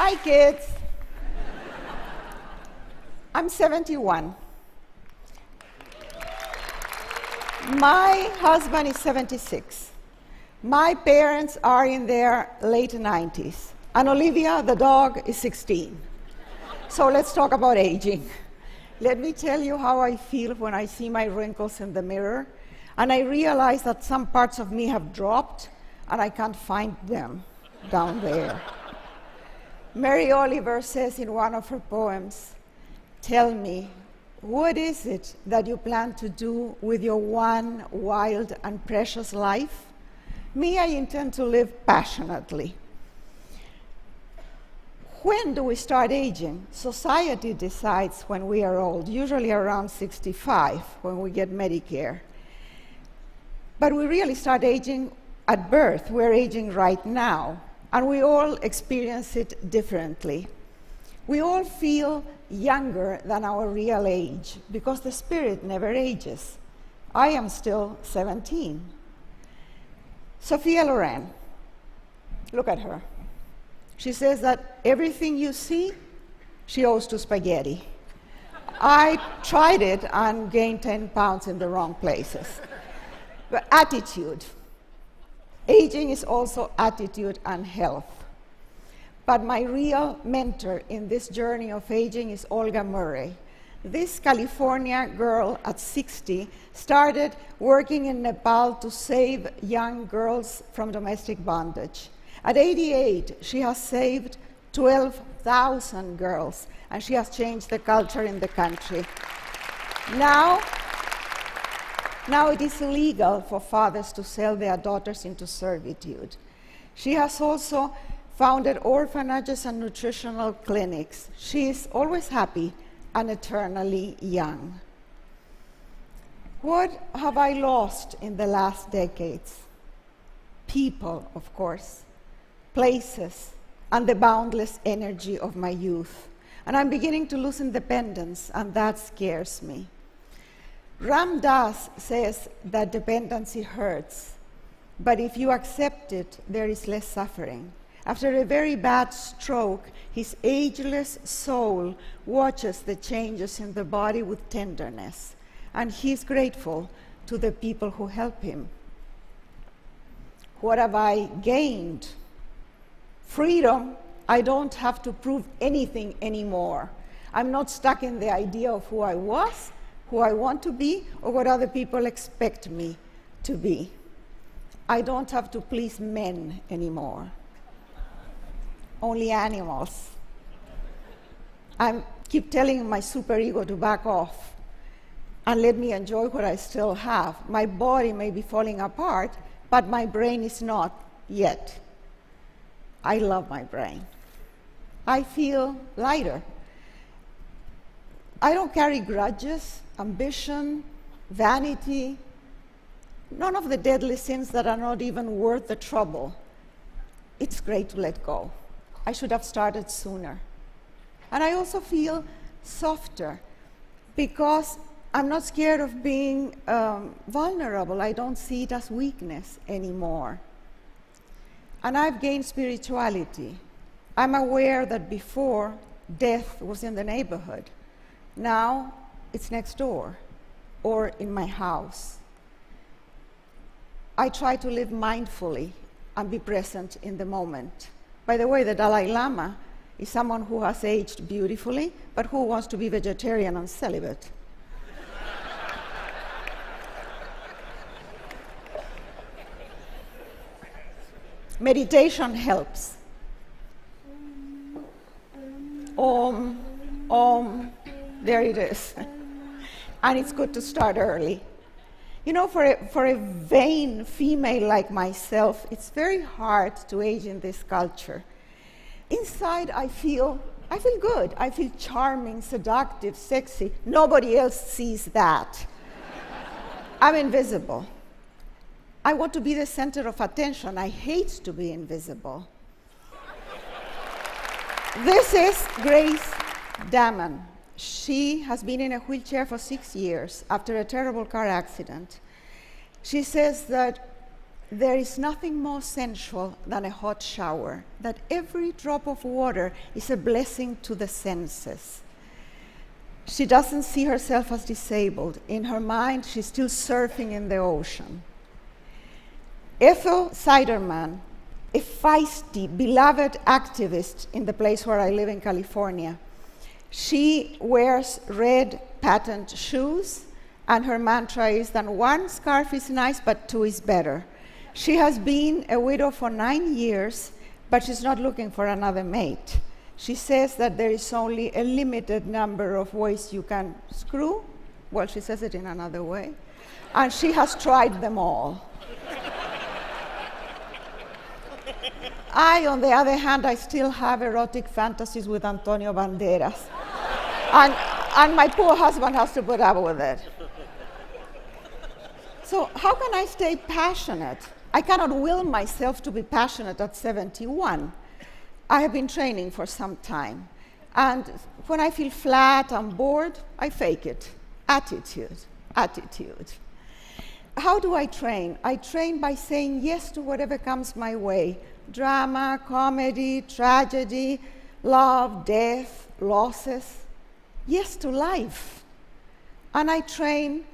Hi, kids. I'm 71. My husband is 76. My parents are in their late 90s. And Olivia, the dog, is 16. So let's talk about aging. Let me tell you how I feel when I see my wrinkles in the mirror, and I realize that some parts of me have dropped, and I can't find them down there. Mary Oliver says in one of her poems, "Tell me, what is it that you plan to do with your one wild and precious life?" Me, I intend to live passionately. When do we start aging? Society decides when we are old, usually around 65, when we get Medicare. But we really start aging at birth. We're aging right now, and we all experience it differently. We all feel younger than our real age because the spirit never ages. I am still 17. Sophia Loren, look at her. She says that everything you see, she owes to spaghetti. I tried it and gained 10 pounds in the wrong places. But attitude. Aging is also attitude and health. But my real mentor in this journey of aging is Olga Murray. This California girl at 60 started working in Nepal to save young girls from domestic bondage. At 88, she has saved 12,000 girls, and she has changed the culture in the country. Now it is illegal for fathers to sell their daughters into servitude. She has also founded orphanages and nutritional clinics. She is always happy and eternally young. What have I lost in the last decades? People, of course, places, and the boundless energy of my youth. And I'm beginning to lose independence, and that scares me. Ram Dass says that dependency hurts, but if you accept it, there is less suffering. After a very bad stroke, his ageless soul watches the changes in the body with tenderness, and he's grateful to the people who help him. What have I gained? Freedom. I don't have to prove anything anymore. I'm not stuck in the idea of who I was, who I want to be, or what other people expect me to be. I don't have to please men anymore. Only animals. I keep telling my superego to back off and let me enjoy what I still have. My body may be falling apart, but my brain is not yet. I love my brain. I feel lighter. I don't carry grudges, ambition, vanity, none of the deadly sins that are not even worth the trouble. It's great to let go. I should have started sooner. And I also feel softer because I'm not scared of being vulnerable. I don't see it as weakness anymore. And I've gained spirituality. I'm aware that before, death was in the neighborhood. Now, it's next door or in my house. I try to live mindfully and be present in the moment. By the way, the Dalai Lama is someone who has aged beautifully, but who wants to be vegetarian and celibate. Meditation helps. Om, there it is. And it's good to start early. You know, for a vain female like myself, it's very hard to age in this culture. Inside, I feel good. I feel charming, seductive, sexy. Nobody else sees that. I'm invisible. I want to be the center of attention. I hate to be invisible. This is Grace Damon. She has been in a wheelchair for 6 years after a terrible car accident. She says that there is nothing more sensual than a hot shower, that every drop of water is a blessing to the senses. She doesn't see herself as disabled. In her mind, she's still surfing in the ocean. Ethel Siderman, a feisty, beloved activist in the place where I live in California, she wears red patent shoes, and her mantra is that one scarf is nice, but two is better. She has been a widow for 9 years, but she's not looking for another mate. She says that there is only a limited number of ways you can screw. Well, she says it in another way. And she has tried them all. I, on the other hand, I still have erotic fantasies with Antonio Banderas. And my poor husband has to put up with it. So how can I stay passionate? I cannot will myself to be passionate at 71. I have been training for some time. And when I feel flat and bored, I fake it. Attitude. How do I train? I train by saying yes to whatever comes my way. Drama, comedy, tragedy, love, death, losses. Yes to life. And I train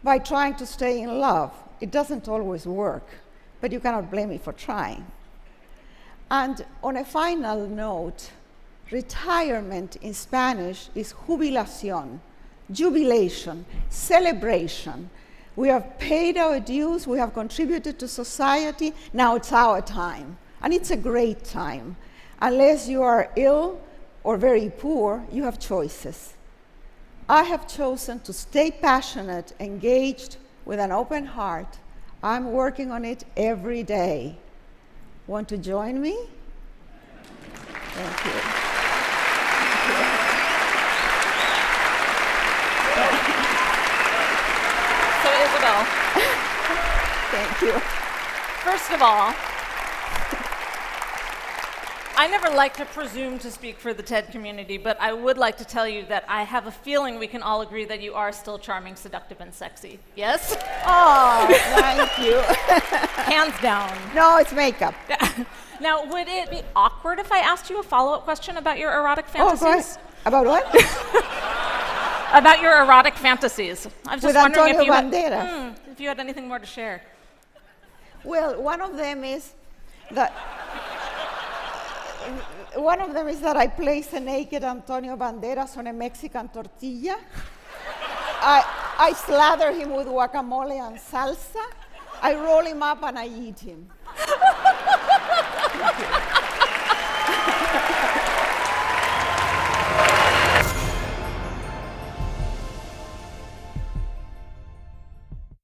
by trying to stay in love. It doesn't always work, but you cannot blame me for trying. And on a final note, retirement in Spanish is jubilación, jubilation, celebration. We have paid our dues, we have contributed to society, now it's our time. And it's a great time. Unless you are ill or very poor, you have choices. I have chosen to stay passionate, engaged, with an open heart. I'm working on it every day. Want to join me? Thank you. So, Isabel. Thank you. First of all, I never like to presume to speak for the TED community, but I would like to tell you that I have a feeling we can all agree that you are still charming, seductive, and sexy. Yes? Oh, thank you. Hands down. No, it's makeup. Now, would it be awkward if I asked you a follow-up question about your erotic fantasies? Oh, go ahead. About what? About your erotic fantasies. I was just With wondering Antonio Banderas. If you had anything more to share. Well, one of them is that I place a naked Antonio Banderas on a Mexican tortilla. I slather him with guacamole and salsa. I roll him up and I eat him.